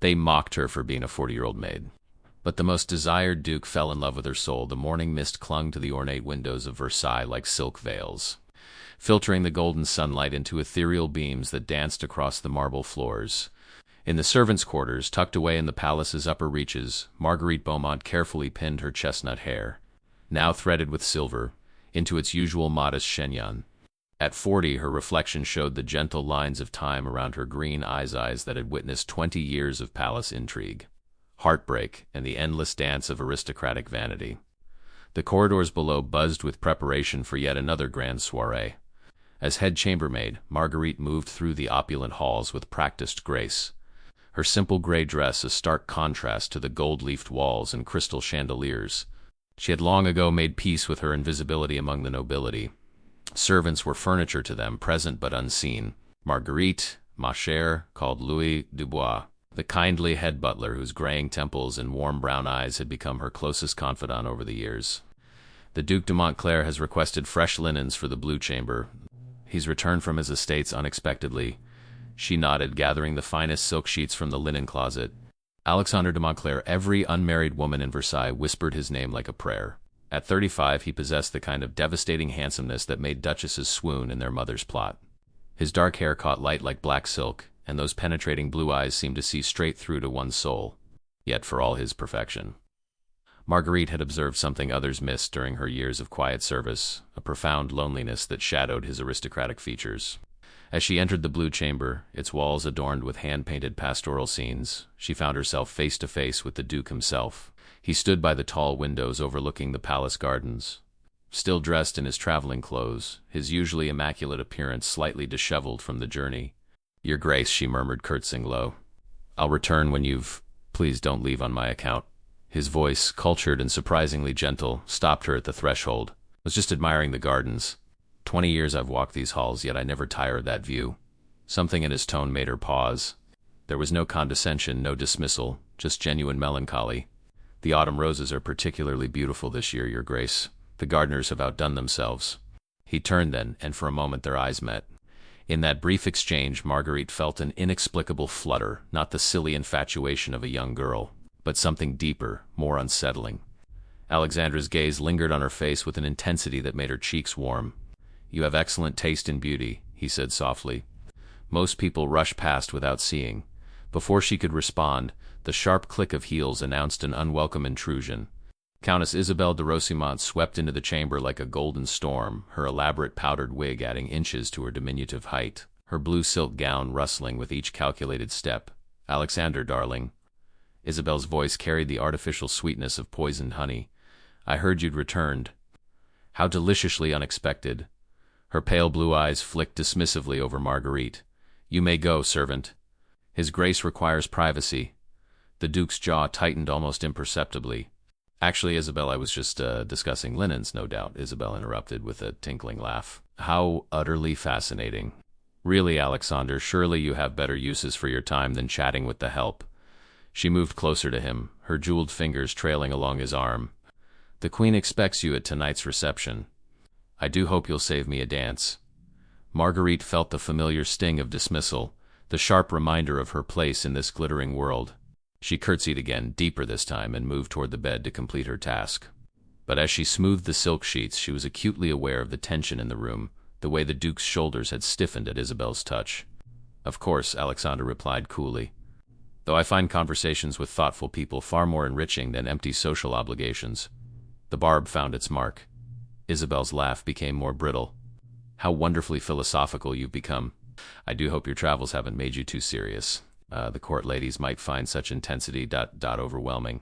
They mocked her for being a 40-year-old maid. But the most desired duke fell in love with her soul. The morning mist clung to the ornate windows of Versailles like silk veils, filtering the golden sunlight into ethereal beams that danced across the marble floors. In the servants' quarters, tucked away in the palace's upper reaches, Marguerite Beaumont carefully pinned her chestnut hair, now threaded with silver, into its usual modest chignon. At 40, her reflection showed the gentle lines of time around her green eyes that had witnessed 20 years of palace intrigue, heartbreak, and the endless dance of aristocratic vanity. The corridors below buzzed with preparation for yet another grand soirée. As head chambermaid, Marguerite moved through the opulent halls with practiced grace, her simple gray dress a stark contrast to the gold-leafed walls and crystal chandeliers. She had long ago made peace with her invisibility among the nobility. Servants were furniture to them, present but unseen. Marguerite, ma chère, called Louis Dubois, the kindly head butler whose graying temples and warm brown eyes had become her closest confidant over the years. The Duc de Montclair has requested fresh linens for the Blue Chamber. He's returned from his estates unexpectedly. She nodded, gathering the finest silk sheets from the linen closet. Alexander de Montclair, every unmarried woman in Versailles whispered his name like a prayer. At 35, he possessed the kind of devastating handsomeness that made duchesses swoon in their mother's plot. His dark hair caught light like black silk, and those penetrating blue eyes seemed to see straight through to one's soul. Yet for all his perfection, Marguerite had observed something others missed during her years of quiet service, a profound loneliness that shadowed his aristocratic features. As she entered the Blue Chamber, its walls adorned with hand-painted pastoral scenes, she found herself face to face with the Duke himself. He stood by the tall windows overlooking the palace gardens. Still dressed in his traveling clothes, his usually immaculate appearance slightly disheveled from the journey. "Your Grace," she murmured, curtsying low. "I'll return when you've... Please don't leave on my account." His voice, cultured and surprisingly gentle, stopped her at the threshold. "I was just admiring the gardens. 20 years I've walked these halls, yet I never tire of that view." Something in his tone made her pause. There was no condescension, no dismissal, just genuine melancholy. "The autumn roses are particularly beautiful this year, Your Grace. The gardeners have outdone themselves." He turned then, and for a moment their eyes met. In that brief exchange, Marguerite felt an inexplicable flutter, not the silly infatuation of a young girl, but something deeper, more unsettling. Alexandra's gaze lingered on her face with an intensity that made her cheeks warm. "You have excellent taste in beauty," he said softly. "Most people rush past without seeing." Before she could respond, the sharp click of heels announced an unwelcome intrusion. Countess Isabelle de Rosimont swept into the chamber like a golden storm, her elaborate powdered wig adding inches to her diminutive height, her blue silk gown rustling with each calculated step. "Alexander, darling." Isabelle's voice carried the artificial sweetness of poisoned honey. "I heard you'd returned." How deliciously unexpected. Her pale blue eyes flicked dismissively over Marguerite. "You may go, servant. His Grace requires privacy." The Duke's jaw tightened almost imperceptibly. "Actually, Isabelle, I was just discussing linens, no doubt," Isabelle interrupted with a tinkling laugh. "How utterly fascinating. Really, Alexander, surely you have better uses for your time than chatting with the help." She moved closer to him, her jeweled fingers trailing along his arm. "The Queen expects you at tonight's reception. I do hope you'll save me a dance." Marguerite felt the familiar sting of dismissal, the sharp reminder of her place in this glittering world. She curtsied again, deeper this time, and moved toward the bed to complete her task. But as she smoothed the silk sheets, she was acutely aware of the tension in the room, the way the Duke's shoulders had stiffened at Isabelle's touch. "Of course," Alexander replied coolly. "Though I find conversations with thoughtful people far more enriching than empty social obligations." The barb found its mark. Isabelle's laugh became more brittle. "How wonderfully philosophical you've become. I do hope your travels haven't made you too serious. The court ladies might find such intensity overwhelming."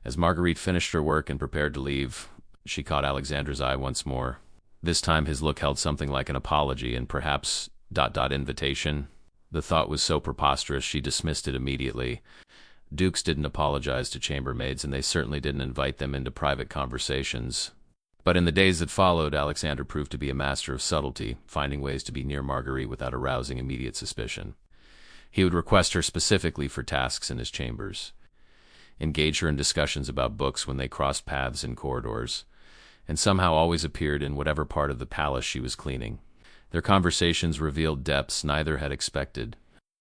As Marguerite finished her work and prepared to leave, she caught Alexander's eye once more. This time his look held something like an apology and perhaps invitation. The thought was so preposterous she dismissed it immediately. Dukes didn't apologize to chambermaids, and they certainly didn't invite them into private conversations. But in the days that followed, Alexander proved to be a master of subtlety, finding ways to be near Marguerite without arousing immediate suspicion. He would request her specifically for tasks in his chambers, engage her in discussions about books when they crossed paths in corridors, and somehow always appeared in whatever part of the palace she was cleaning. Their conversations revealed depths neither had expected.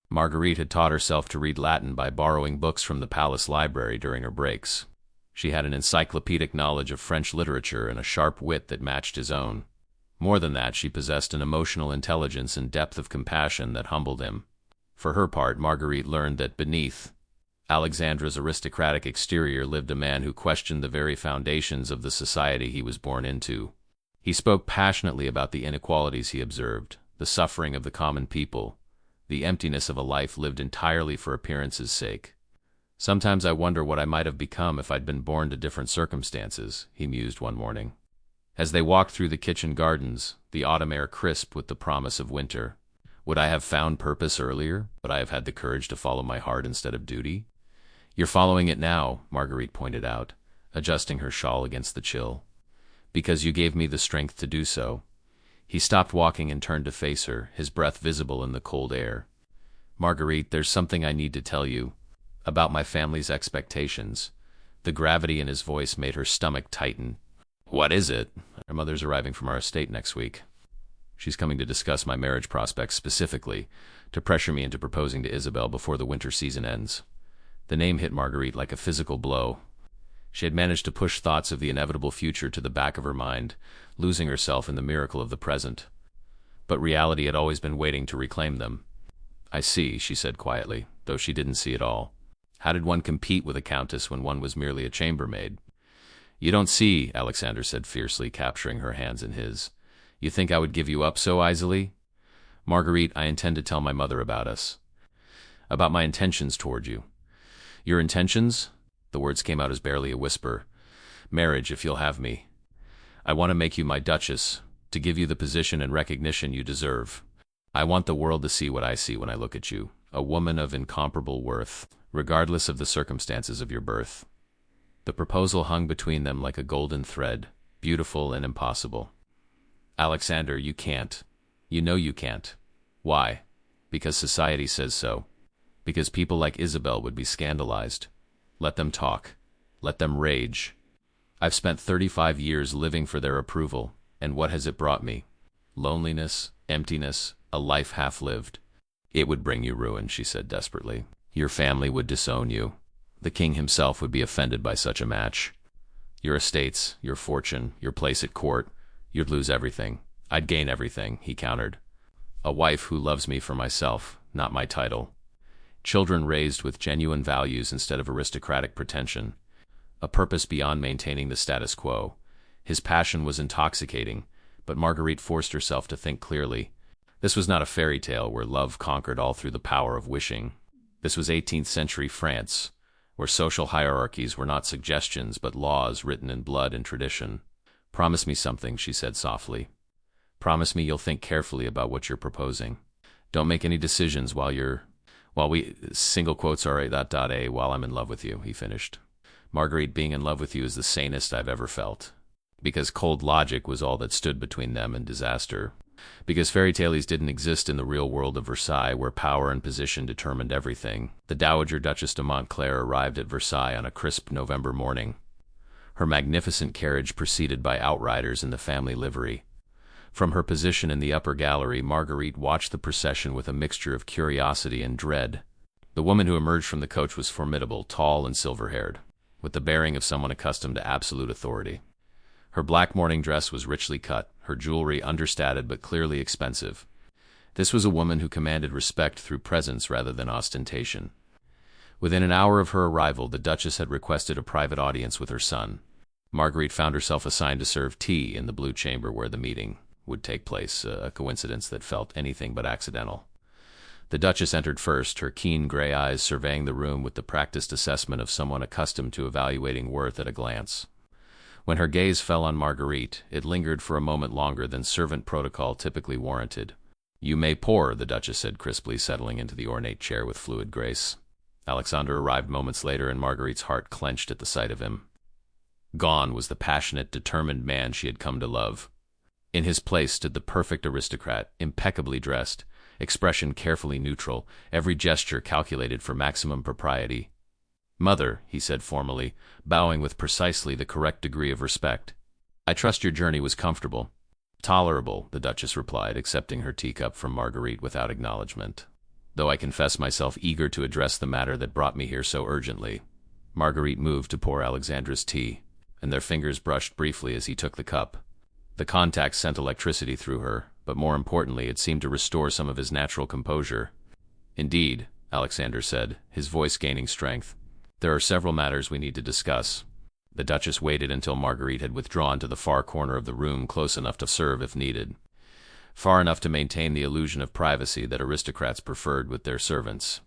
Marguerite had taught herself to read Latin by borrowing books from the palace library during her breaks. She had an encyclopedic knowledge of French literature and a sharp wit that matched his own. More than that, she possessed an emotional intelligence and depth of compassion that humbled him. For her part, Marguerite learned that beneath Alexandra's aristocratic exterior lived a man who questioned the very foundations of the society he was born into. He spoke passionately about the inequalities he observed, the suffering of the common people, the emptiness of a life lived entirely for appearance's sake. "Sometimes I wonder what I might have become if I'd been born to different circumstances," he mused one morning. As they walked through the kitchen gardens, the autumn air crisp with the promise of winter. Would I have found purpose earlier, but I have had the courage to follow my heart instead of duty? "You're following it now," Marguerite pointed out, adjusting her shawl against the chill. "Because you gave me the strength to do so." He stopped walking and turned to face her, his breath visible in the cold air. "Marguerite, there's something I need to tell you. About my family's expectations." The gravity in his voice made her stomach tighten. "What is it?" "Our mother's arriving from our estate next week. She's coming to discuss my marriage prospects specifically, to pressure me into proposing to Isabel before the winter season ends." The name hit Marguerite like a physical blow. She had managed to push thoughts of the inevitable future to the back of her mind, losing herself in the miracle of the present. But reality had always been waiting to reclaim them. "I see," she said quietly, though she didn't see it all. How did one compete with a countess when one was merely a chambermaid? "You don't see," Alexander said fiercely, capturing her hands in his. "You think I would give you up so easily? Marguerite, I intend to tell my mother about us. About my intentions toward you." "Your intentions?" The words came out as barely a whisper. "Marriage, if you'll have me. I want to make you my duchess, to give you the position and recognition you deserve. I want the world to see what I see when I look at you, a woman of incomparable worth, regardless of the circumstances of your birth." The proposal hung between them like a golden thread, beautiful and impossible. "Alexander, you can't. You know you can't." "Why?" "Because society says so. Because people like Isabel would be scandalized. Let them talk. Let them rage. I've spent 35 years living for their approval, and what has it brought me? Loneliness, emptiness, a life half-lived." "It would bring you ruin," she said desperately. "Your family would disown you. The king himself would be offended by such a match. Your estates, your fortune, your place at court, you'd lose everything." "I'd gain everything," he countered. "A wife who loves me for myself, not my title. Children raised with genuine values instead of aristocratic pretension. A purpose beyond maintaining the status quo." His passion was intoxicating, but Marguerite forced herself to think clearly. This was not a fairy tale where love conquered all through the power of wishing. This was 18th century France, where social hierarchies were not suggestions but laws written in blood and tradition. "Promise me something," she said softly. "Promise me you'll think carefully about what you're proposing. Don't make any decisions while we, single quotes are while I'm in love with you," he finished. "Marguerite, being in love with you is the sanest I've ever felt. Because cold logic was all that stood between them and disaster. Because fairy tales didn't exist in the real world of Versailles, where power and position determined everything." The Dowager Duchess de Montclair arrived at Versailles on a crisp November morning, her magnificent carriage preceded by outriders in the family livery. From her position in the upper gallery, Marguerite watched the procession with a mixture of curiosity and dread. The woman who emerged from the coach was formidable, tall and silver-haired, with the bearing of someone accustomed to absolute authority. Her black morning dress was richly cut, her jewelry understated but clearly expensive. This was a woman who commanded respect through presence rather than ostentation. Within an hour of her arrival, the Duchess had requested a private audience with her son. Marguerite found herself assigned to serve tea in the blue chamber where the meeting would take place, a coincidence that felt anything but accidental. The Duchess entered first, her keen gray eyes surveying the room with the practiced assessment of someone accustomed to evaluating worth at a glance. When her gaze fell on Marguerite, it lingered for a moment longer than servant protocol typically warranted. "You may pour," the Duchess said crisply, settling into the ornate chair with fluid grace. Alexander arrived moments later, and Marguerite's heart clenched at the sight of him. Gone was the passionate, determined man she had come to love. In his place stood the perfect aristocrat, impeccably dressed, expression carefully neutral, every gesture calculated for maximum propriety. "Mother," he said formally, bowing with precisely the correct degree of respect. "I trust your journey was comfortable." "Tolerable," the Duchess replied, accepting her teacup from Marguerite without acknowledgement. though I confess myself eager to address the matter that brought me here so urgently. Marguerite moved to pour Alexandra's tea, and their fingers brushed briefly as he took the cup. The contact sent electricity through her, but more importantly, it seemed to restore some of his natural composure. "Indeed," Alexander said, his voice gaining strength. "There are several matters we need to discuss." The Duchess waited until Marguerite had withdrawn to the far corner of the room, close enough to serve if needed, far enough to maintain the illusion of privacy that aristocrats preferred with their servants.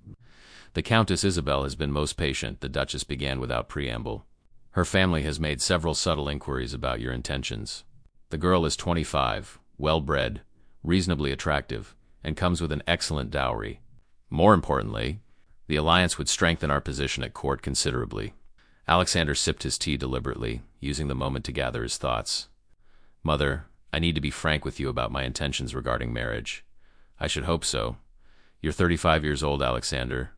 "The Countess Isabel has been most patient," the Duchess began without preamble. "Her family has made several subtle inquiries about your intentions. The girl is 25, well-bred, reasonably attractive, and comes with an excellent dowry. More importantly, the alliance would strengthen our position at court considerably." Alexander sipped his tea deliberately, using the moment to gather his thoughts. "Mother, I need to be frank with you about my intentions regarding marriage." "I should hope so. You're 35 years old, Alexander.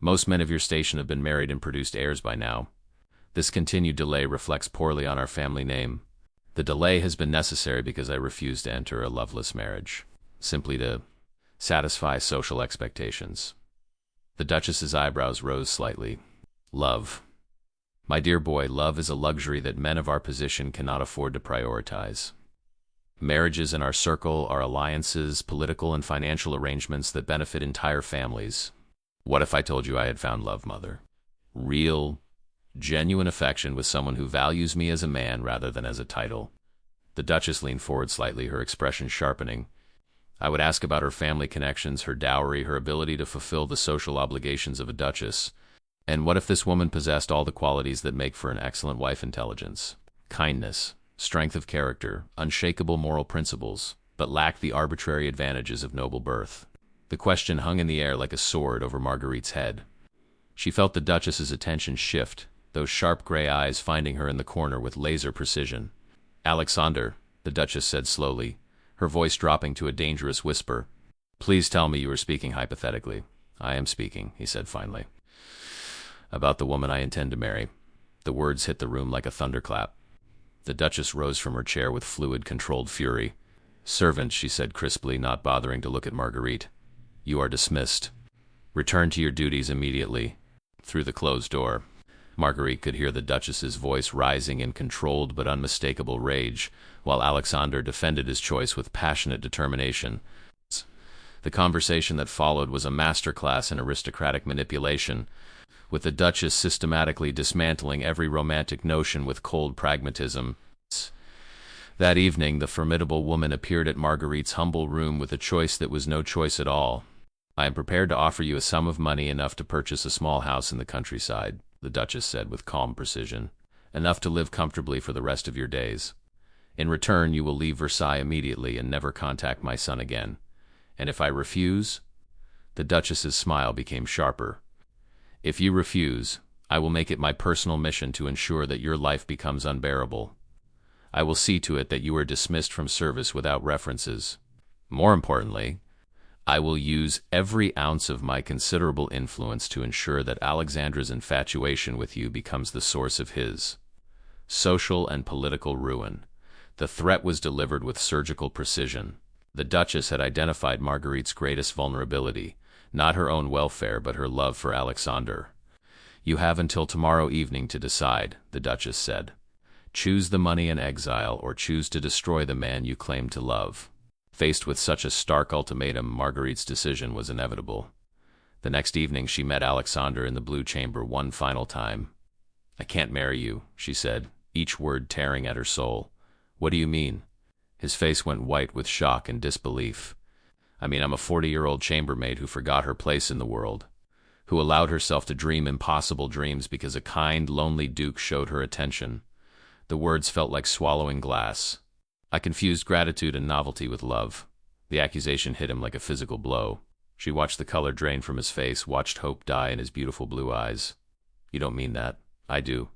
Most men of your station have been married and produced heirs by now. This continued delay reflects poorly on our family name. The delay has been necessary because I refused to enter a loveless marriage, simply to satisfy social expectations." The Duchess's eyebrows rose slightly. "Love. My dear boy, love is a luxury that men of our position cannot afford to prioritize. Marriages in our circle are alliances, political and financial arrangements that benefit entire families. What if I told you I had found love, Mother? Real, genuine affection with someone who values me as a man rather than as a title." The Duchess leaned forward slightly, her expression sharpening. "I would ask about her family connections, her dowry, her ability to fulfill the social obligations of a duchess. And what if this woman possessed all the qualities that make for an excellent wife? Intelligence, kindness, strength of character, unshakable moral principles, but lacked the arbitrary advantages of noble birth." The question hung in the air like a sword over Marguerite's head. She felt the Duchess's attention shift, those sharp gray eyes finding her in the corner with laser precision. "Alexander," the Duchess said slowly, her voice dropping to a dangerous whisper, "please tell me you are speaking hypothetically." "I am speaking," he said finally. "About the woman I intend to marry." The words hit the room like a thunderclap. The Duchess rose from her chair with fluid, controlled fury. "Servant," she said crisply, not bothering to look at Marguerite, "you are dismissed. Return to your duties immediately." Through the closed door, Marguerite could hear the Duchess's voice rising in controlled but unmistakable rage, while Alexander defended his choice with passionate determination. The conversation that followed was a masterclass in aristocratic manipulation, with the Duchess systematically dismantling every romantic notion with cold pragmatism. That evening, the formidable woman appeared at Marguerite's humble room with a choice that was no choice at all. "I am prepared to offer you a sum of money enough to purchase a small house in the countryside," the Duchess said with calm precision, "enough to live comfortably for the rest of your days. In return, you will leave Versailles immediately and never contact my son again. And if I refuse?" The Duchess's smile became sharper. "If you refuse, I will make it my personal mission to ensure that your life becomes unbearable. I will see to it that you are dismissed from service without references. More importantly, I will use every ounce of my considerable influence to ensure that Alexandra's infatuation with you becomes the source of his social and political ruin." The threat was delivered with surgical precision. The Duchess had identified Marguerite's greatest vulnerability, not her own welfare but her love for Alexander. "You have until tomorrow evening to decide," the Duchess said. "Choose the money and exile, or choose to destroy the man you claim to love." Faced with such a stark ultimatum, Marguerite's decision was inevitable. The next evening she met Alexander in the Blue Chamber one final time. "I can't marry you," she said, each word tearing at her soul. "What do you mean?" His face went white with shock and disbelief. "I mean, I'm a 40-year-old chambermaid who forgot her place in the world, who allowed herself to dream impossible dreams because a kind, lonely duke showed her attention." The words felt like swallowing glass. "I confused gratitude and novelty with love." The accusation hit him like a physical blow. She watched the color drain from his face, watched hope die in his beautiful blue eyes. "You don't mean that." "I do."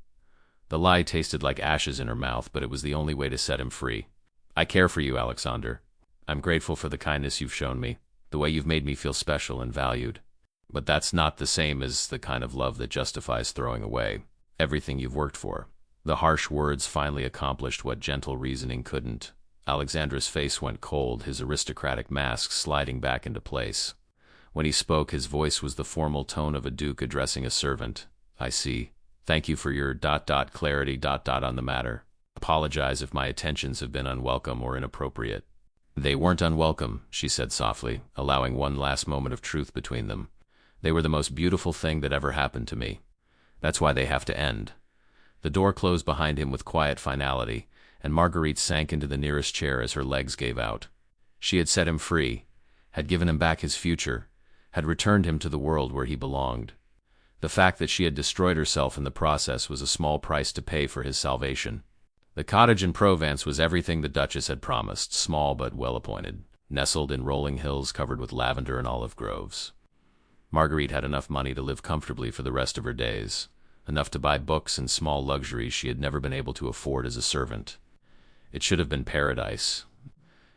The lie tasted like ashes in her mouth, but it was the only way to set him free. "I care for you, Alexander. I'm grateful for the kindness you've shown me, the way you've made me feel special and valued. But that's not the same as the kind of love that justifies throwing away everything you've worked for." The harsh words finally accomplished what gentle reasoning couldn't. Alexandra's face went cold, his aristocratic mask sliding back into place. When he spoke, his voice was the formal tone of a duke addressing a servant. "I see. Thank you for your clarity on the matter. Apologize if my attentions have been unwelcome or inappropriate." "They weren't unwelcome," she said softly, allowing one last moment of truth between them. "They were the most beautiful thing that ever happened to me. That's why they have to end." The door closed behind him with quiet finality, and Marguerite sank into the nearest chair as her legs gave out. She had set him free, had given him back his future, had returned him to the world where he belonged. The fact that she had destroyed herself in the process was a small price to pay for his salvation. The cottage in Provence was everything the Duchess had promised, small but well-appointed, nestled in rolling hills covered with lavender and olive groves. Marguerite had enough money to live comfortably for the rest of her days, enough to buy books and small luxuries she had never been able to afford as a servant. It should have been paradise.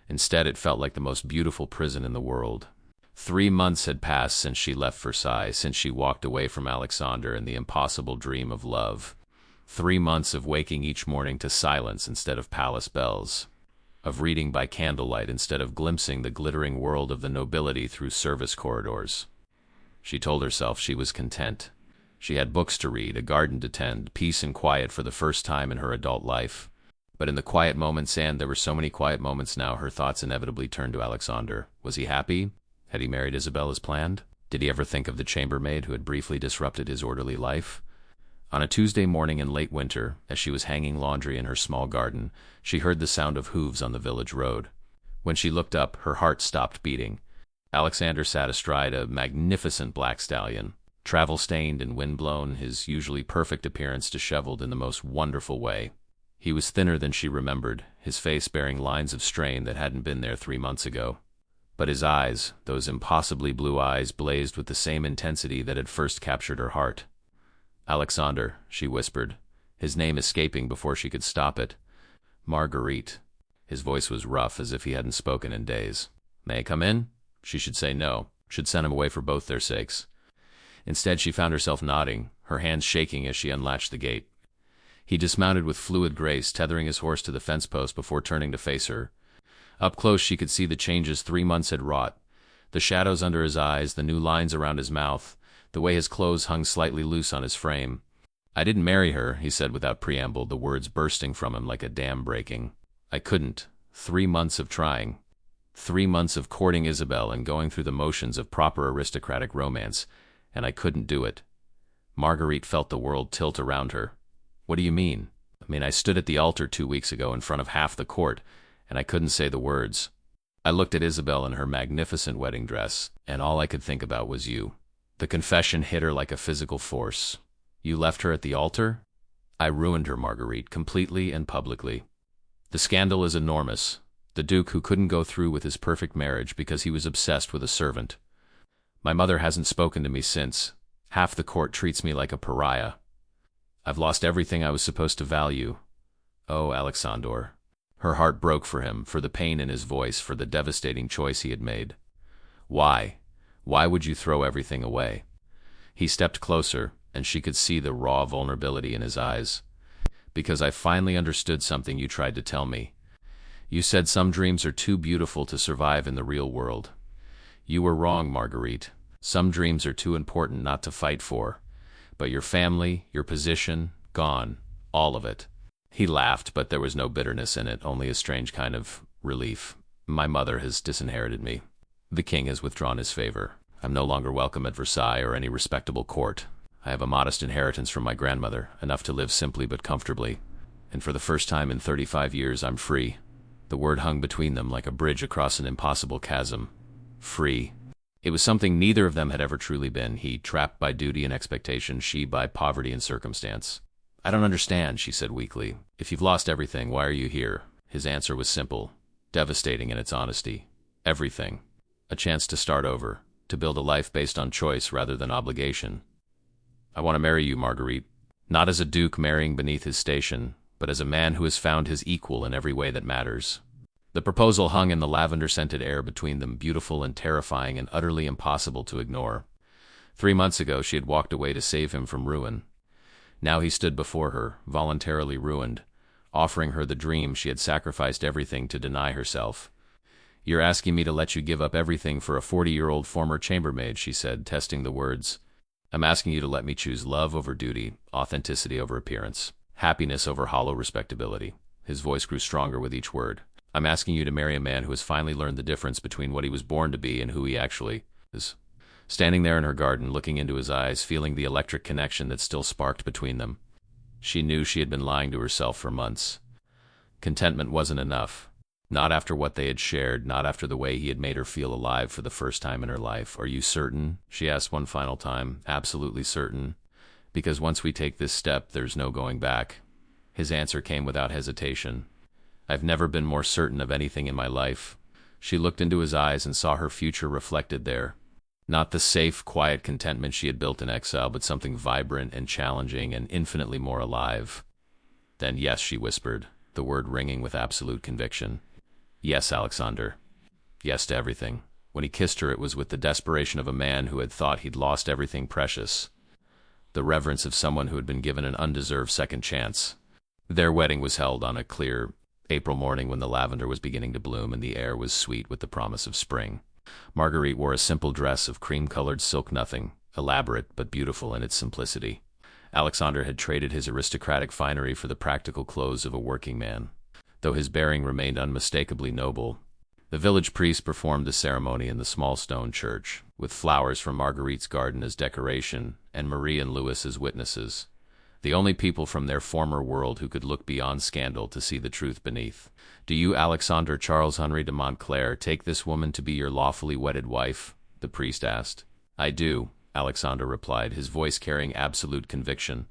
Instead, it felt like the most beautiful prison in the world. 3 months had passed since she left Versailles, since she walked away from Alexander and the impossible dream of love. 3 months of waking each morning to silence instead of palace bells, of reading by candlelight instead of glimpsing the glittering world of the nobility through service corridors. She told herself she was content. She had books to read, a garden to tend, peace and quiet for the first time in her adult life. But in the quiet moments, and there were so many quiet moments now, her thoughts inevitably turned to Alexander. Was he happy? Had he married Isabel as planned? Did he ever think of the chambermaid who had briefly disrupted his orderly life? On a Tuesday morning in late winter, as she was hanging laundry in her small garden, she heard the sound of hooves on the village road. When she looked up, her heart stopped beating. Alexander sat astride a magnificent black stallion, travel-stained and wind-blown, his usually perfect appearance disheveled in the most wonderful way. He was thinner than she remembered, his face bearing lines of strain that hadn't been there 3 months ago. But his eyes, those impossibly blue eyes, blazed with the same intensity that had first captured her heart. "Alexander," she whispered, his name escaping before she could stop it. "Marguerite." His voice was rough, as if he hadn't spoken in days. "May I come in?" She should say no, should send him away for both their sakes. Instead, she found herself nodding, her hands shaking as she unlatched the gate. He dismounted with fluid grace, tethering his horse to the fence post before turning to face her. Up close, she could see the changes 3 months had wrought. The shadows under his eyes, the new lines around his mouth, the way his clothes hung slightly loose on his frame. "I didn't marry her," he said without preamble, the words bursting from him like a dam breaking. "I couldn't. 3 months of trying. 3 months of courting Isabel and going through the motions of proper aristocratic romance, and I couldn't do it." Marguerite felt the world tilt around her. "What do you mean?" I stood at the altar 2 weeks ago in front of half the court, and I couldn't say the words. I looked at Isabel in her magnificent wedding dress, and all I could think about was you." The confession hit her like a physical force. "You left her at the altar?" "I ruined her, Marguerite, completely and publicly. The scandal is enormous. The Duke who couldn't go through with his perfect marriage because he was obsessed with a servant. My mother hasn't spoken to me since. Half the court treats me like a pariah. I've lost everything I was supposed to value. Oh, Alexander." Her heart broke for him, for the pain in his voice, for the devastating choice he had made. "Why? Why would you throw everything away?" He stepped closer, and she could see the raw vulnerability in his eyes. "Because I finally understood something you tried to tell me. You said some dreams are too beautiful to survive in the real world. You were wrong, Marguerite. Some dreams are too important not to fight for. But your family, your position, gone. All of it." He laughed, but there was no bitterness in it, only a strange kind of relief. "My mother has disinherited me. The king has withdrawn his favor. I'm no longer welcome at Versailles or any respectable court. I have a modest inheritance from my grandmother, enough to live simply but comfortably. And for the first time in 35 years, I'm free." The word hung between them like a bridge across an impossible chasm. Free. It was something neither of them had ever truly been, he trapped by duty and expectation, she by poverty and circumstance. "I don't understand," she said weakly. "If you've lost everything, why are you here?" His answer was simple, devastating in its honesty. Everything. A chance to start over, to build a life based on choice rather than obligation. "I want to marry you, Marguerite. Not as a duke marrying beneath his station, but as a man who has found his equal in every way that matters." The proposal hung in the lavender-scented air between them, beautiful and terrifying and utterly impossible to ignore. 3 months ago she had walked away to save him from ruin. Now he stood before her, voluntarily ruined, offering her the dream she had sacrificed everything to deny herself. "You're asking me to let you give up everything for a 40-year-old former chambermaid," she said, testing the words. "I'm asking you to let me choose love over duty, authenticity over appearance, happiness over hollow respectability." His voice grew stronger with each word. "I'm asking you to marry a man who has finally learned the difference between what he was born to be and who he actually is." Standing there in her garden, looking into his eyes, feeling the electric connection that still sparked between them, she knew she had been lying to herself for months. Contentment wasn't enough. Not after what they had shared, not after the way he had made her feel alive for the first time in her life. "Are you certain?" she asked one final time. "Absolutely certain. Because once we take this step, there's no going back." His answer came without hesitation. "I've never been more certain of anything in my life." She looked into his eyes and saw her future reflected there. Not the safe, quiet contentment she had built in exile, but something vibrant and challenging and infinitely more alive. "Then yes," she whispered, the word ringing with absolute conviction. "Yes, Alexander. Yes to everything." When he kissed her, it was with the desperation of a man who had thought he'd lost everything precious. The reverence of someone who had been given an undeserved second chance. Their wedding was held on a clear April morning when the lavender was beginning to bloom and the air was sweet with the promise of spring. Marguerite wore a simple dress of cream-colored silk nothing, elaborate but beautiful in its simplicity. Alexander had traded his aristocratic finery for the practical clothes of a working man. Though his bearing remained unmistakably noble, the village priest performed the ceremony in the small stone church, with flowers from Marguerite's garden as decoration and Marie and Louis as witnesses, the only people from their former world who could look beyond scandal to see the truth beneath. "Do you, Alexander Charles Henri de Montclair, take this woman to be your lawfully wedded wife?" the priest asked. "I do," Alexander replied, his voice carrying absolute conviction.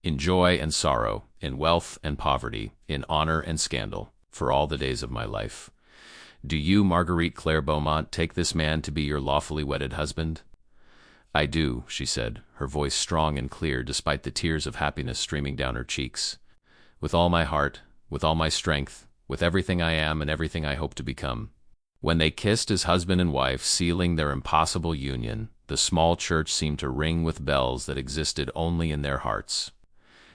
"In joy and sorrow, in wealth and poverty, in honor and scandal, for all the days of my life." "Do you, Marguerite Claire Beaumont, take this man to be your lawfully wedded husband?" "I do," she said, her voice strong and clear despite the tears of happiness streaming down her cheeks. "With all my heart, with all my strength, with everything I am and everything I hope to become." When they kissed as husband and wife, sealing their impossible union, the small church seemed to ring with bells that existed only in their hearts.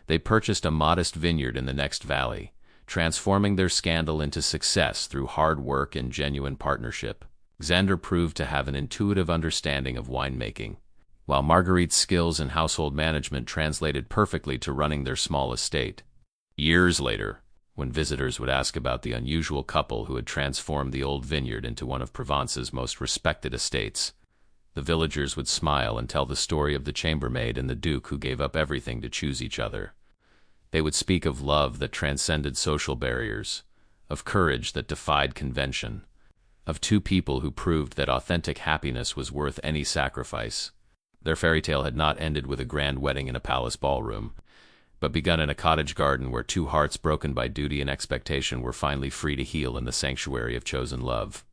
They purchased a modest vineyard in the next valley, transforming their scandal into success through hard work and genuine partnership. Xander proved to have an intuitive understanding of winemaking, while Marguerite's skills in household management translated perfectly to running their small estate. Years later, when visitors would ask about the unusual couple who had transformed the old vineyard into one of Provence's most respected estates, the villagers would smile and tell the story of the chambermaid and the duke who gave up everything to choose each other. They would speak of love that transcended social barriers, of courage that defied convention, of two people who proved that authentic happiness was worth any sacrifice. Their fairy tale had not ended with a grand wedding in a palace ballroom, but begun in a cottage garden where two hearts broken by duty and expectation were finally free to heal in the sanctuary of chosen love.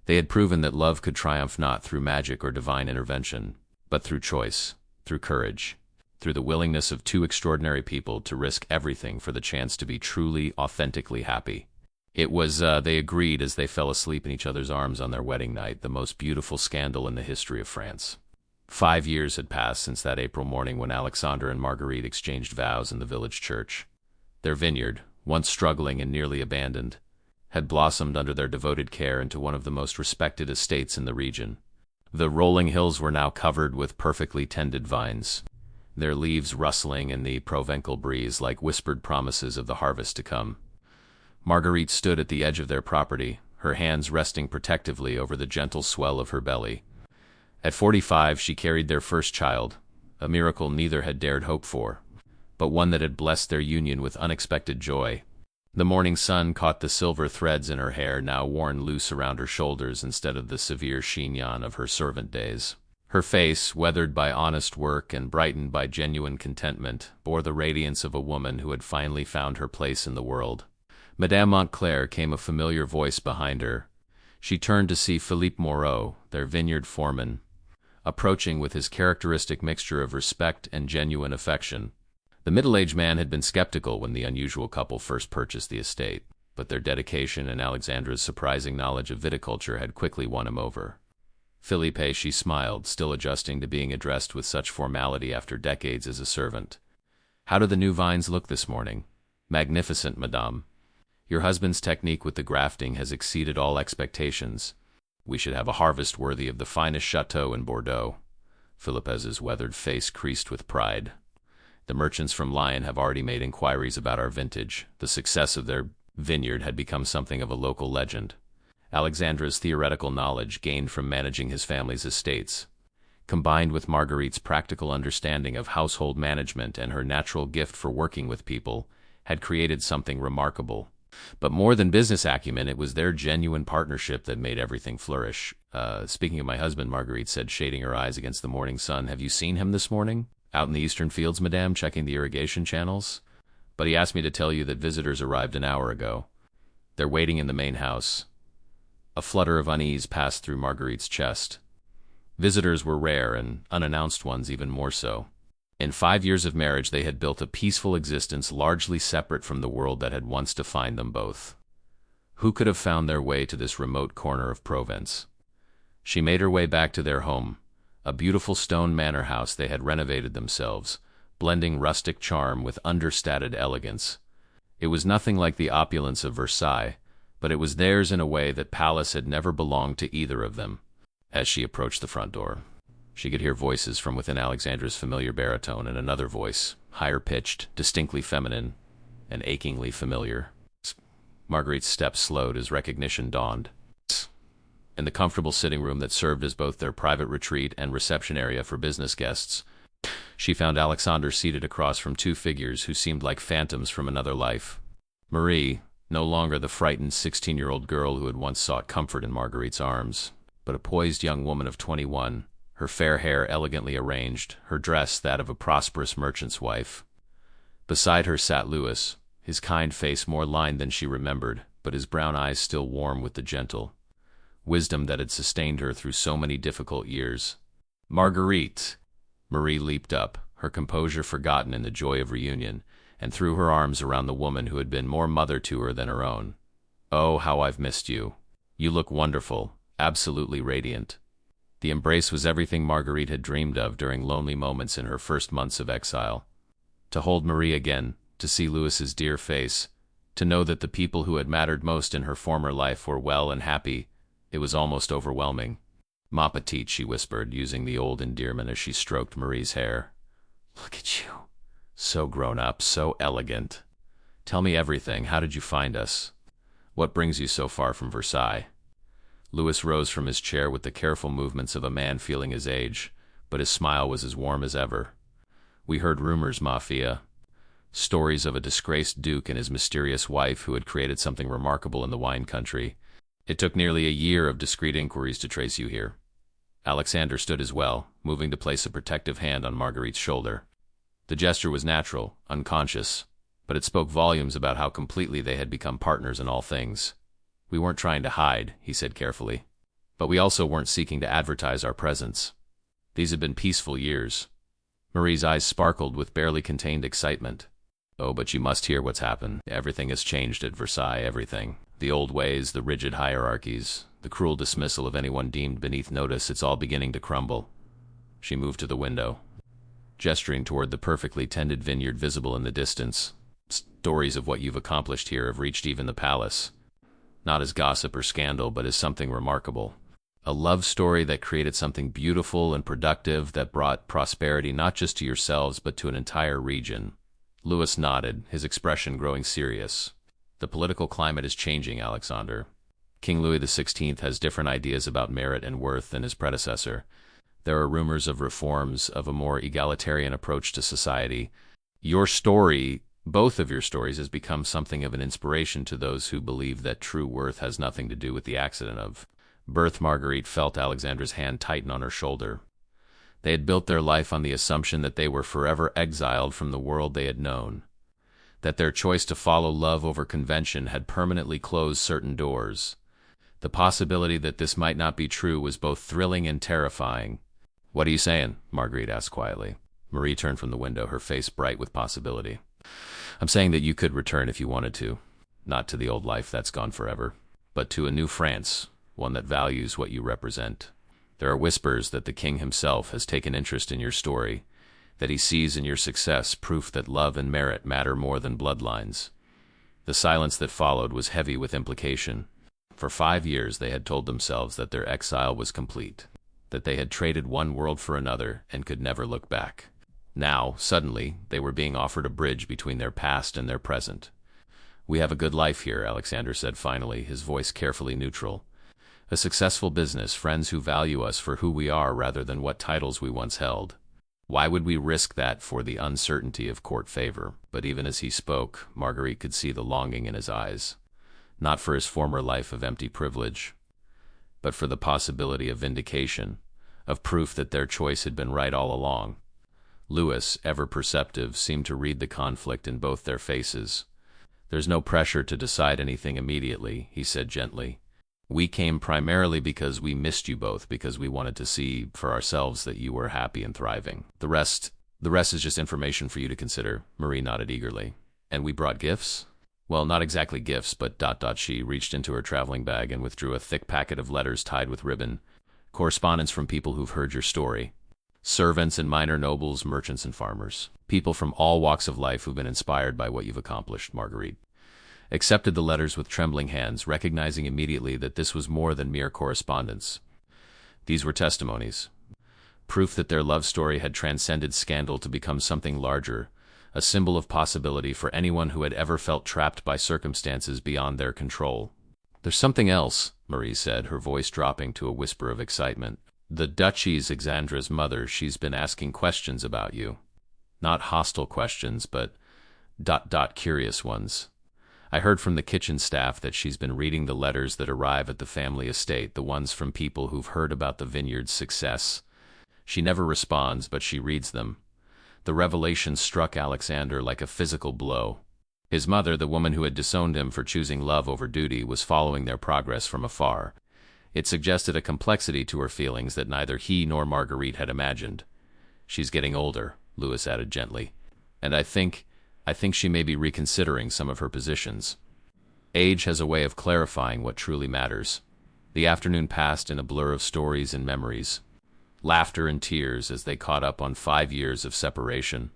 They had proven that love could triumph not through magic or divine intervention, but through choice, through courage, through the willingness of two extraordinary people to risk everything for the chance to be truly, authentically happy. It was, they agreed as they fell asleep in each other's arms on their wedding night, the most beautiful scandal in the history of France. 5 years had passed since that April morning when Alexander and Marguerite exchanged vows in the village church. Their vineyard, once struggling and nearly abandoned, had blossomed under their devoted care into one of the most respected estates in the region. The rolling hills were now covered with perfectly tended vines, their leaves rustling in the Provencal breeze like whispered promises of the harvest to come. Marguerite stood at the edge of their property, her hands resting protectively over the gentle swell of her belly. At 45, she carried their first child, a miracle neither had dared hope for, but one that had blessed their union with unexpected joy. The morning sun caught the silver threads in her hair, now worn loose around her shoulders instead of the severe chignon of her servant days. Her face, weathered by honest work and brightened by genuine contentment, bore the radiance of a woman who had finally found her place in the world. Madame Montclair came a familiar voice behind her. She turned to see Philippe Moreau, their vineyard foreman, approaching with his characteristic mixture of respect and genuine affection. The middle-aged man had been skeptical when the unusual couple first purchased the estate, but their dedication and Alexandra's surprising knowledge of viticulture had quickly won him over. "Philippe," she smiled, still adjusting to being addressed with such formality after decades as a servant. "How do the new vines look this morning?" "Magnificent, madame." Your husband's technique with the grafting has exceeded all expectations. We should have a harvest worthy of the finest chateau in Bordeaux." Philippez's weathered face creased with pride. "The merchants from Lyon have already made inquiries about our vintage. The success of their vineyard had become something of a local legend." Alexandra's theoretical knowledge gained from managing his family's estates, combined with Marguerite's practical understanding of household management and her natural gift for working with people, had created something remarkable. But more than business acumen, it was their genuine partnership that made everything flourish. "Speaking of my husband," Marguerite said, shading her eyes against the morning sun, "have you seen him this morning? Out in the eastern fields, madame, checking the irrigation channels? But he asked me to tell you that visitors arrived an hour ago. They're waiting in the main house." A flutter of unease passed through Marguerite's chest. Visitors were rare, and unannounced ones even more so. In 5 years of marriage they had built a peaceful existence largely separate from the world that had once defined them both. Who could have found their way to this remote corner of Provence? She made her way back to their home, a beautiful stone manor house they had renovated themselves, blending rustic charm with understated elegance. It was nothing like the opulence of Versailles, but it was theirs in a way that palace had never belonged to either of them. As she approached the front door, she could hear voices from within Alexandra's familiar baritone and another voice, higher-pitched, distinctly feminine, and achingly familiar. Marguerite's steps slowed as recognition dawned. In the comfortable sitting room that served as both their private retreat and reception area for business guests, she found Alexander seated across from two figures who seemed like phantoms from another life. Marie, no longer the frightened 16-year-old girl who had once sought comfort in Marguerite's arms, but a poised young woman of 21, her fair hair elegantly arranged, her dress that of a prosperous merchant's wife. Beside her sat Louis, his kind face more lined than she remembered, but his brown eyes still warm with the gentle wisdom that had sustained her through so many difficult years. "Marguerite!" Marie leaped up, her composure forgotten in the joy of reunion, and threw her arms around the woman who had been more mother to her than her own. "Oh, how I've missed you. You look wonderful, absolutely radiant." The embrace was everything Marguerite had dreamed of during lonely moments in her first months of exile. To hold Marie again, to see Louis's dear face, to know that the people who had mattered most in her former life were well and happy, it was almost overwhelming. "Ma petite," she whispered, using the old endearment as she stroked Marie's hair. "Look at you. So grown up, so elegant. Tell me everything. How did you find us? What brings you so far from Versailles?" Louis rose from his chair with the careful movements of a man feeling his age, but his smile was as warm as ever. "We heard rumors, Mafia. Stories of a disgraced duke and his mysterious wife who had created something remarkable in the wine country. It took nearly a year of discreet inquiries to trace you here." Alexander stood as well, moving to place a protective hand on Marguerite's shoulder. The gesture was natural, unconscious, but it spoke volumes about how completely they had become partners in all things. "We weren't trying to hide," he said carefully, "but we also weren't seeking to advertise our presence. These have been peaceful years." Marie's eyes sparkled with barely contained excitement. "Oh, but you must hear what's happened. Everything has changed at Versailles, everything. The old ways, the rigid hierarchies, the cruel dismissal of anyone deemed beneath notice, it's all beginning to crumble." She moved to the window, gesturing toward the perfectly tended vineyard visible in the distance. "Stories of what you've accomplished here have reached even the palace. Not as gossip or scandal, but as something remarkable. A love story that created something beautiful and productive that brought prosperity not just to yourselves, but to an entire region." Louis nodded, his expression growing serious. "The political climate is changing, Alexander. King Louis XVI has different ideas about merit and worth than his predecessor. There are rumors of reforms, of a more egalitarian approach to society. Your story, both of your stories, has become something of an inspiration to those who believe that true worth has nothing to do with the accident of birth." Marguerite felt Alexander's hand tighten on her shoulder. They had built their life on the assumption that they were forever exiled from the world they had known, that their choice to follow love over convention had permanently closed certain doors. The possibility that this might not be true was both thrilling and terrifying. "What are you saying?" Marguerite asked quietly. Marie turned from the window, her face bright with possibility. "I'm saying that you could return if you wanted to. Not to the old life that's gone forever, but to a new France, one that values what you represent. There are whispers that the king himself has taken interest in your story, that he sees in your success proof that love and merit matter more than bloodlines. The silence that followed was heavy with implication. For 5 years they had told themselves that their exile was complete, that they had traded one world for another and could never look back. Now, suddenly, they were being offered a bridge between their past and their present. "We have a good life here," Alexander said finally, his voice carefully neutral. "A successful business, friends who value us for who we are rather than what titles we once held. Why would we risk that for the uncertainty of court favor?" But even as he spoke, Marguerite could see the longing in his eyes. Not for his former life of empty privilege, but for the possibility of vindication, of proof that their choice had been right all along. Louis, ever perceptive, seemed to read the conflict in both their faces. "There's no pressure to decide anything immediately," he said gently. "We came primarily because we missed you both, because we wanted to see for ourselves that you were happy and thriving. The rest is just information for you to consider." Marie nodded eagerly. "And we brought gifts?" "Well, not exactly gifts, but ... She reached into her traveling bag and withdrew a thick packet of letters tied with ribbon. "Correspondence from people who've heard your story. Servants and minor nobles, merchants and farmers. People from all walks of life who've been inspired by what you've accomplished." Marguerite accepted the letters with trembling hands, recognizing immediately that this was more than mere correspondence. These were testimonies. Proof that their love story had transcended scandal to become something larger, a symbol of possibility for anyone who had ever felt trapped by circumstances beyond their control. "There's something else," Marie said, her voice dropping to a whisper of excitement. "The Duchess, Alexandra's mother, she's been asking questions about you. Not hostile questions, but ... curious ones. I heard from the kitchen staff that she's been reading the letters that arrive at the family estate, the ones from people who've heard about the vineyard's success. She never responds, but she reads them." The revelation struck Alexander like a physical blow. His mother, the woman who had disowned him for choosing love over duty, was following their progress from afar. It suggested a complexity to her feelings that neither he nor Marguerite had imagined. "She's getting older," Louis added gently, "and I think she may be reconsidering some of her positions. Age has a way of clarifying what truly matters." The afternoon passed in a blur of stories and memories. Laughter and tears as they caught up on 5 years of separation.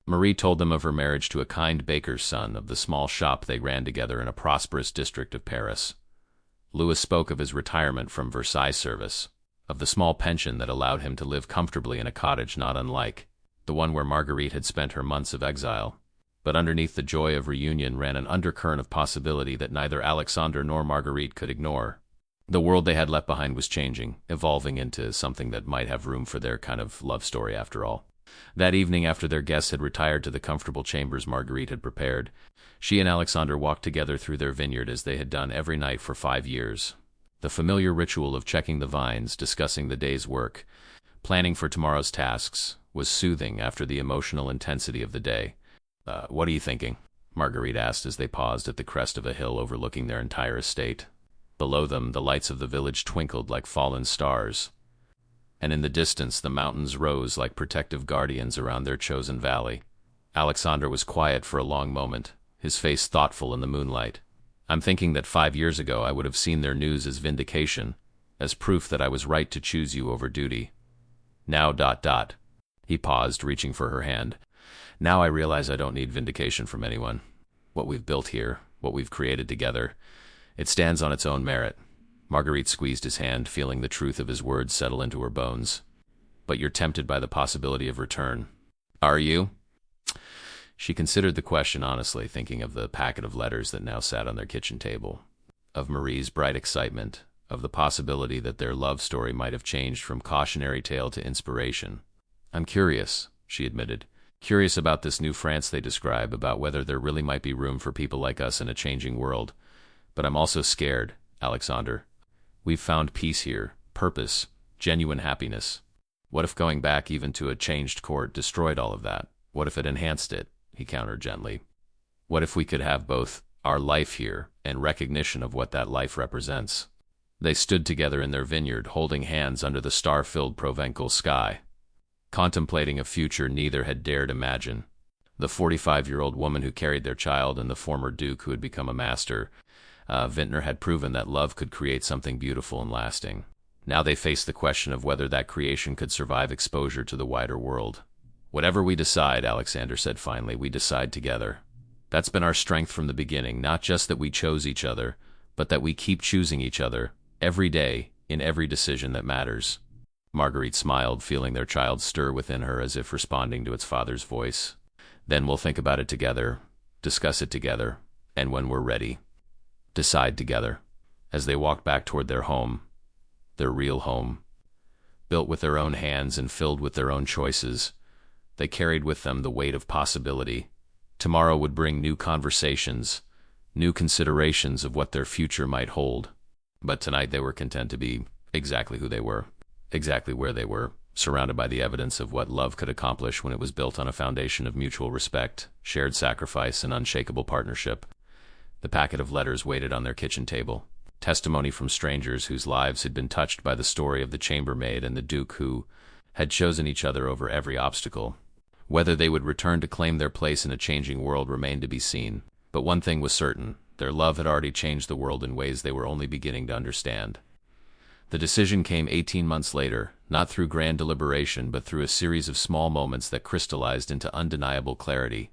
Marie told them of her marriage to a kind baker's son, of the small shop they ran together in a prosperous district of Paris. Louis spoke of his retirement from Versailles service, of the small pension that allowed him to live comfortably in a cottage not unlike the one where Marguerite had spent her months of exile. But underneath the joy of reunion ran an undercurrent of possibility that neither Alexander nor Marguerite could ignore. The world they had left behind was changing, evolving into something that might have room for their kind of love story after all. That evening, after their guests had retired to the comfortable chambers Marguerite had prepared, she and Alexander walked together through their vineyard as they had done every night for 5 years. The familiar ritual of checking the vines, discussing the day's work, planning for tomorrow's tasks, was soothing after the emotional intensity of the day. "What are you thinking?" Marguerite asked as they paused at the crest of a hill overlooking their entire estate. Below them, the lights of the village twinkled like fallen stars, and in the distance the mountains rose like protective guardians around their chosen valley. Alexander was quiet for a long moment, his face thoughtful in the moonlight. "I'm thinking that 5 years ago I would have seen their news as vindication, as proof that I was right to choose you over duty. Now ... He paused, reaching for her hand. "Now I realize I don't need vindication from anyone. What we've built here, what we've created together, it stands on its own merit." Marguerite squeezed his hand, feeling the truth of his words settle into her bones. "But you're tempted by the possibility of return." "Are you?" She considered the question honestly, thinking of the packet of letters that now sat on their kitchen table, of Marie's bright excitement, of the possibility that their love story might have changed from cautionary tale to inspiration. "I'm curious," she admitted. "Curious about this new France they describe, about whether there really might be room for people like us in a changing world. But I'm also scared, Alexander. We've found peace here, purpose, genuine happiness. What if going back even to a changed court destroyed all of that? What if it enhanced it?" he countered gently. "What if we could have both our life here and recognition of what that life represents?" They stood together in their vineyard, holding hands under the star-filled Provencal sky, contemplating a future neither had dared imagine. The 45-year-old woman who carried their child and the former duke who had become a master, Vintner, had proven that love could create something beautiful and lasting. Now they faced the question of whether that creation could survive exposure to the wider world. "Whatever we decide," Alexander said finally, "we decide together." That's been our strength from the beginning, not just that we chose each other, but that we keep choosing each other, every day, in every decision that matters." Marguerite smiled, feeling their child stir within her as if responding to its father's voice. "Then we'll think about it together, discuss it together, and when we're ready, decide together." As they walked back toward their home, their real home, built with their own hands and filled with their own choices, they carried with them the weight of possibility. Tomorrow would bring new conversations, new considerations of what their future might hold. But tonight they were content to be exactly who they were, exactly where they were, surrounded by the evidence of what love could accomplish when it was built on a foundation of mutual respect, shared sacrifice, and unshakable partnership. The packet of letters waited on their kitchen table, testimony from strangers whose lives had been touched by the story of the chambermaid and the Duke who had chosen each other over every obstacle. Whether they would return to claim their place in a changing world remained to be seen. But one thing was certain: their love had already changed the world in ways they were only beginning to understand. The decision came 18 months later, not through grand deliberation, but through a series of small moments that crystallized into undeniable clarity.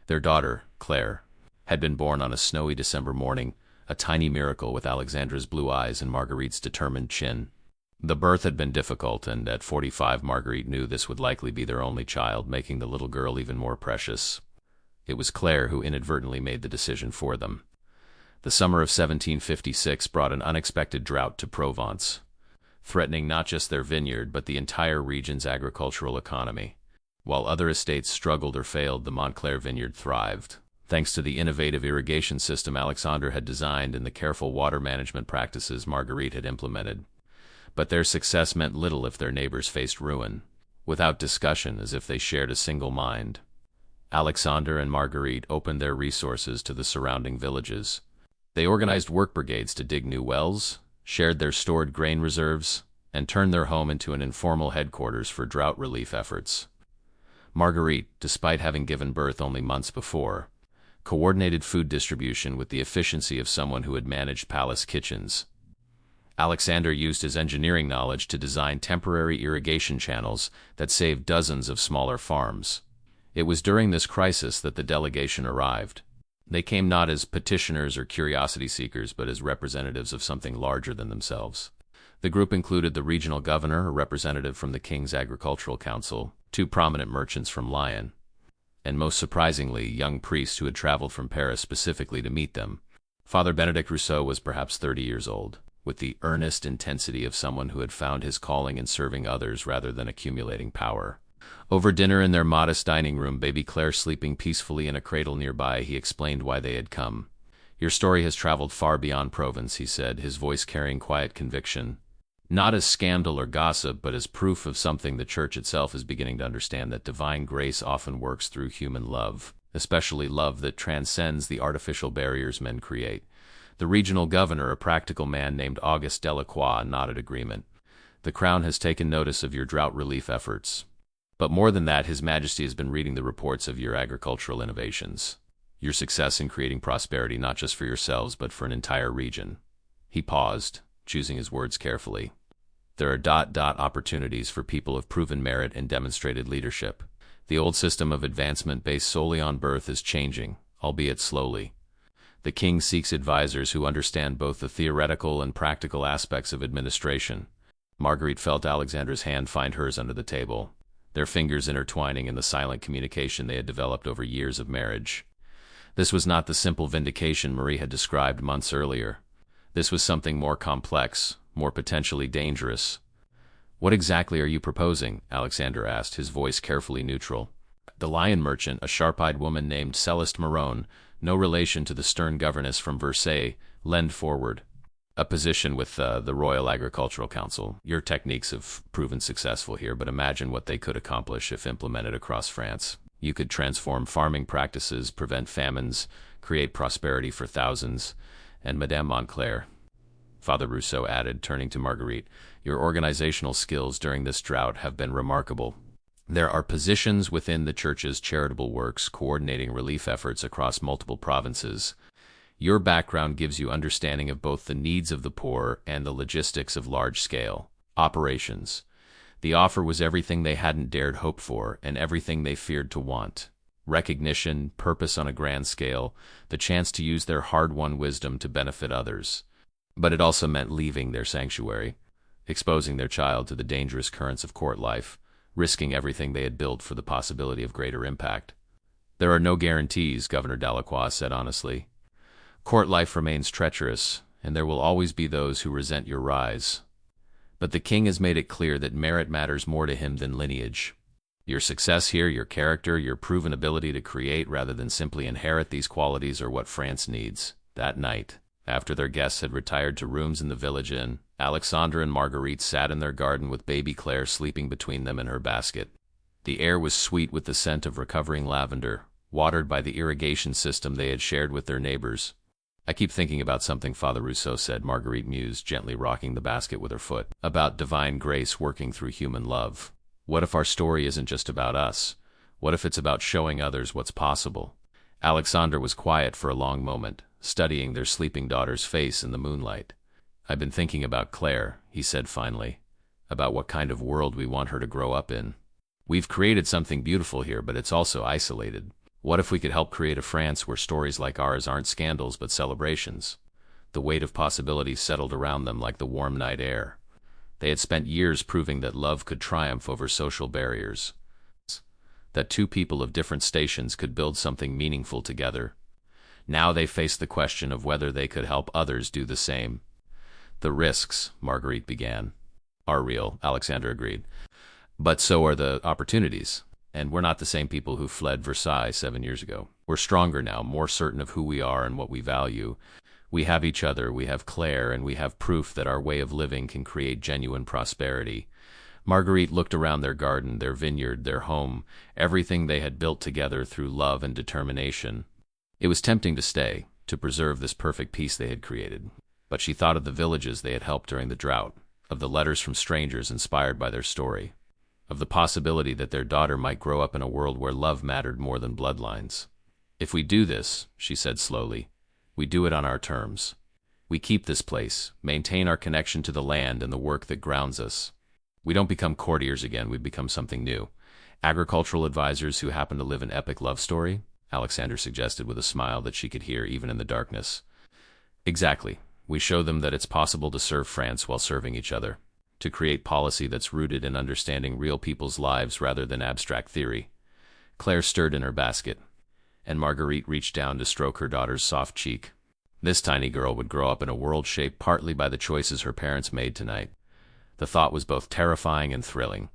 Their daughter, Claire, had been born on a snowy December morning, a tiny miracle with Alexandra's blue eyes and Marguerite's determined chin. The birth had been difficult, and at 45 Marguerite knew this would likely be their only child, making the little girl even more precious. It was Claire who inadvertently made the decision for them. The summer of 1756 brought an unexpected drought to Provence, threatening not just their vineyard but the entire region's agricultural economy. While other estates struggled or failed, the Montclair vineyard thrived, thanks to the innovative irrigation system Alexandre had designed and the careful water management practices Marguerite had implemented. But their success meant little if their neighbors faced ruin. Without discussion, as if they shared a single mind, Alexandre and Marguerite opened their resources to the surrounding villages. They organized work brigades to dig new wells, shared their stored grain reserves, and turned their home into an informal headquarters for drought relief efforts. Marguerite, despite having given birth only months before, coordinated food distribution with the efficiency of someone who had managed palace kitchens. Alexandre used his engineering knowledge to design temporary irrigation channels that saved dozens of smaller farms. It was during this crisis that the delegation arrived. They came not as petitioners or curiosity seekers, but as representatives of something larger than themselves. The group included the regional governor, a representative from the King's Agricultural Council, 2 prominent merchants from Lyon, and most surprisingly, young priests who had traveled from Paris specifically to meet them. Father Benedict Rousseau was perhaps 30 years old, with the earnest intensity of someone who had found his calling in serving others rather than accumulating power. Over dinner in their modest dining room, baby Claire sleeping peacefully in a cradle nearby, he explained why they had come. "Your story has traveled far beyond Provence," he said, his voice carrying quiet conviction. "Not as scandal or gossip, but as proof of something the Church itself is beginning to understand, that divine grace often works through human love, especially love that transcends the artificial barriers men create." The regional governor, a practical man named Auguste Delacroix, nodded agreement. "The Crown has taken notice of your drought relief efforts. But more than that, His Majesty has been reading the reports of your agricultural innovations, your success in creating prosperity not just for yourselves but for an entire region." He paused, choosing his words carefully. "There are opportunities for people of proven merit and demonstrated leadership. The old system of advancement based solely on birth is changing, albeit slowly. The King seeks advisors who understand both the theoretical and practical aspects of administration." Marguerite felt Alexandre's hand find hers under the table, their fingers intertwining in the silent communication they had developed over years of marriage. This was not the simple vindication Marie had described months earlier. This was something more complex, more potentially dangerous. "What exactly are you proposing?" Alexandre asked, his voice carefully neutral. The Lyon merchant, a sharp-eyed woman named Céleste Maron, no relation to the stern governess from Versailles, leaned forward. "A position with the Royal Agricultural Council. Your techniques have proven successful here, but imagine what they could accomplish if implemented across France. You could transform farming practices, prevent famines, create prosperity for thousands, and Madame Montclair," Father Rousseau added, turning to Marguerite, "your organizational skills during this drought have been remarkable. There are positions within the Church's charitable works coordinating relief efforts across multiple provinces. Your background gives you understanding of both the needs of the poor and the logistics of large-scale operations." The offer was everything they hadn't dared hope for and everything they feared to want. recognition, purpose on a grand scale, the chance to use their hard-won wisdom to benefit others. But it also meant leaving their sanctuary, exposing their child to the dangerous currents of court life, risking everything they had built for the possibility of greater impact. There are no guarantees, Governor Delacroix said honestly. Court life remains treacherous, and there will always be those who resent your rise. But the king has made it clear that merit matters more to him than lineage. Your success here, your character, your proven ability to create rather than simply inherit these qualities are what France needs. That night, after their guests had retired to rooms in the village inn, Alexandre and Marguerite sat in their garden with baby Claire sleeping between them and her basket. The air was sweet with the scent of recovering lavender, watered by the irrigation system they had shared with their neighbors. I keep thinking about something Father Rousseau said, Marguerite mused, gently rocking the basket with her foot, about divine grace working through human love. What if our story isn't just about us? What if it's about showing others what's possible? Alexandre was quiet for a long moment, studying their sleeping daughter's face in the moonlight. I've been thinking about Claire, he said finally, about what kind of world we want her to grow up in. We've created something beautiful here, but it's also isolated. What if we could help create a France where stories like ours aren't scandals but celebrations? The weight of possibilities settled around them like the warm night air. They had spent years proving that love could triumph over social barriers, that two people of different stations could build something meaningful together. Now they faced the question of whether they could help others do the same. The risks, Marguerite began, are real, Alexandre agreed. But so are the opportunities. And we're not the same people who fled Versailles 7 years ago. We're stronger now, more certain of who we are and what we value. We have each other, we have Claire, and we have proof that our way of living can create genuine prosperity. Marguerite looked around their garden, their vineyard, their home, everything they had built together through love and determination. It was tempting to stay, to preserve this perfect peace they had created. But she thought of the villages they had helped during the drought, of the letters from strangers inspired by their story, of the possibility that their daughter might grow up in a world where love mattered more than bloodlines. If we do this, she said slowly, we do it on our terms. We keep this place, maintain our connection to the land and the work that grounds us. We don't become courtiers again, we become something new. Agricultural advisors who happen to live an epic love story? Alexandre suggested with a smile that she could hear even in the darkness. Exactly. We show them that it's possible to serve France while serving each other, to create policy that's rooted in understanding real people's lives rather than abstract theory. Claire stirred in her basket, and Marguerite reached down to stroke her daughter's soft cheek. This tiny girl would grow up in a world shaped partly by the choices her parents made tonight. The thought was both terrifying and thrilling.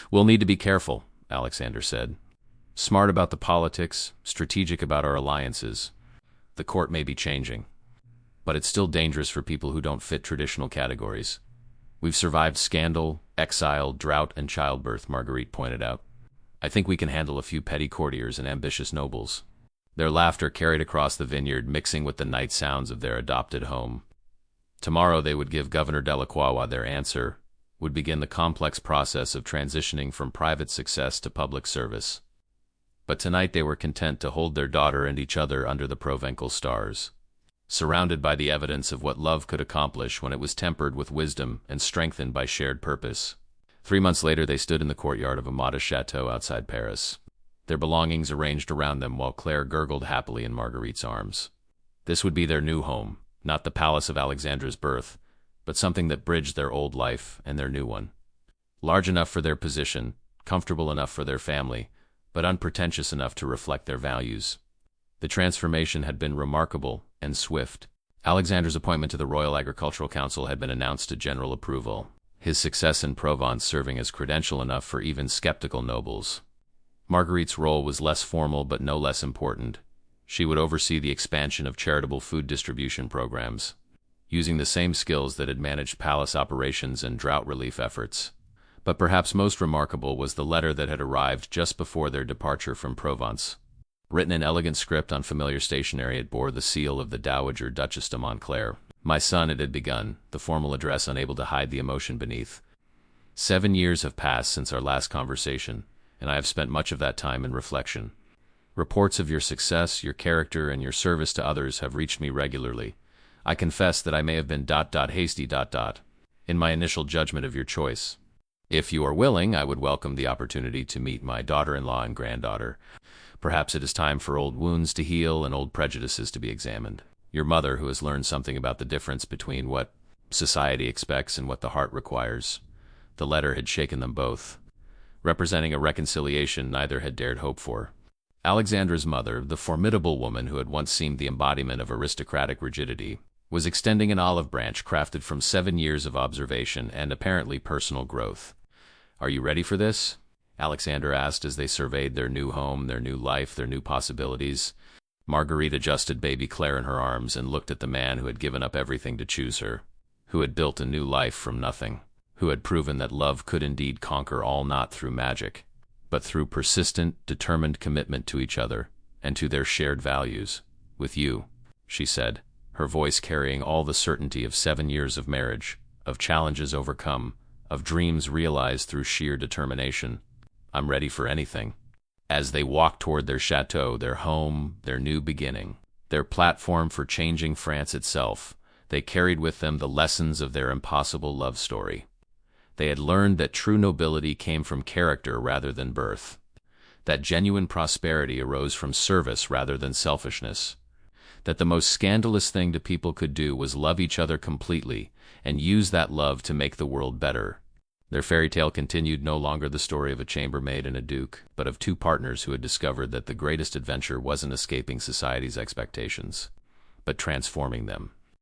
We'll need to be careful, Alexandre said. Smart about the politics, strategic about our alliances. The court may be changing, but it's still dangerous for people who don't fit traditional categories. We've survived scandal, exile, drought, and childbirth, Marguerite pointed out. I think we can handle a few petty courtiers and ambitious nobles. Their laughter carried across the vineyard, mixing with the night sounds of their adopted home. Tomorrow they would give Governor Delacroix their answer, would begin the complex process of transitioning from private success to public service. But tonight they were content to hold their daughter and each other under the Provencal stars, surrounded by the evidence of what love could accomplish when it was tempered with wisdom and strengthened by shared purpose. 3 months later they stood in the courtyard of a modest chateau outside Paris, their belongings arranged around them while Claire gurgled happily in Marguerite's arms. This would be their new home, not the palace of Alexandre's birth, but something that bridged their old life and their new one. Large enough for their position, comfortable enough for their family, but unpretentious enough to reflect their values. The transformation had been remarkable and swift. Alexandre's appointment to the Royal Agricultural Council had been announced to general approval, his success in Provence serving as credential enough for even skeptical nobles. Marguerite's role was less formal but no less important. She would oversee the expansion of charitable food distribution programs, using the same skills that had managed palace operations and drought relief efforts. But perhaps most remarkable was the letter that had arrived just before their departure from Provence. Written in elegant script on familiar stationery, it bore the seal of the Dowager Duchess de Montclair. My son, it had begun, the formal address unable to hide the emotion beneath. 7 years have passed since our last conversation, and I have spent much of that time in reflection. Reports of your success, your character, and your service to others have reached me regularly. I confess that I may have been hasty in my initial judgment of your choice. If you are willing, I would welcome the opportunity to meet my daughter-in-law and granddaughter. Perhaps it is time for old wounds to heal and old prejudices to be examined. Your mother, who has learned something about the difference between what society expects and what the heart requires. The letter had shaken them both, representing a reconciliation neither had dared hope for. Alexandra's mother, the formidable woman who had once seemed the embodiment of aristocratic rigidity, was extending an olive branch crafted from 7 years of observation and apparently personal growth. "Are you ready for this?" Alexandra asked as they surveyed their new home, their new life, their new possibilities. Marguerite adjusted baby Claire in her arms and looked at the man who had given up everything to choose her, who had built a new life from nothing, who had proven that love could indeed conquer all, not through magic, but through persistent, determined commitment to each other and to their shared values. "With you," she said, her voice carrying all the certainty of 7 years of marriage, of challenges overcome, of dreams realized through sheer determination. "I'm ready for anything." As they walked toward their chateau, their home, their new beginning, their platform for changing France itself, they carried with them the lessons of their impossible love story. They had learned that true nobility came from character rather than birth, that genuine prosperity arose from service rather than selfishness, that the most scandalous thing the people could do was love each other completely and use that love to make the world better. Their fairy tale continued, no longer the story of a chambermaid and a duke, but of two partners who had discovered that the greatest adventure wasn't escaping society's expectations, but transforming them.